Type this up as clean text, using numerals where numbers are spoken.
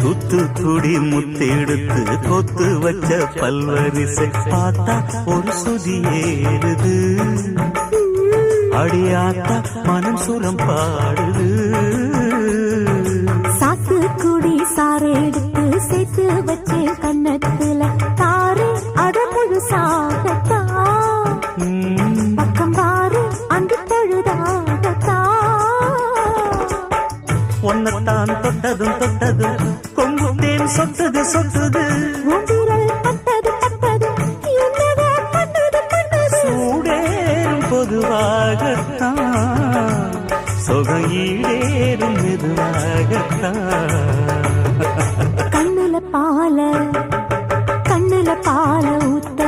தூத்துக்குடி முத்தெடுத்து கொத்து வச்ச பல்வரிசை பார்த்தா ஒரு சுதி ஏறுது அடியாத்தா மனம் சுரம் பாடுது சாத்துக்குடி சாறு எடுத்து சேர்த்து வச்சு கண்ணத்துல தாரு அத முழுசாகத்தா பக்கம் பாரு அந்த பொழுதாகத்தா ஒன்னத்தான் தொட்டதும் தொட்டதும் கொங்கு தேன் சொட்டுது சொட்டுது உதிரல் பட்டது பட்டது என்னவோ பண்ணது பண்ணது சூடேறும் பொதுவாகத்தான் சொகம் ஈடேறும் மெதுவாகத்தான் கண்ணுல பால ஊத்த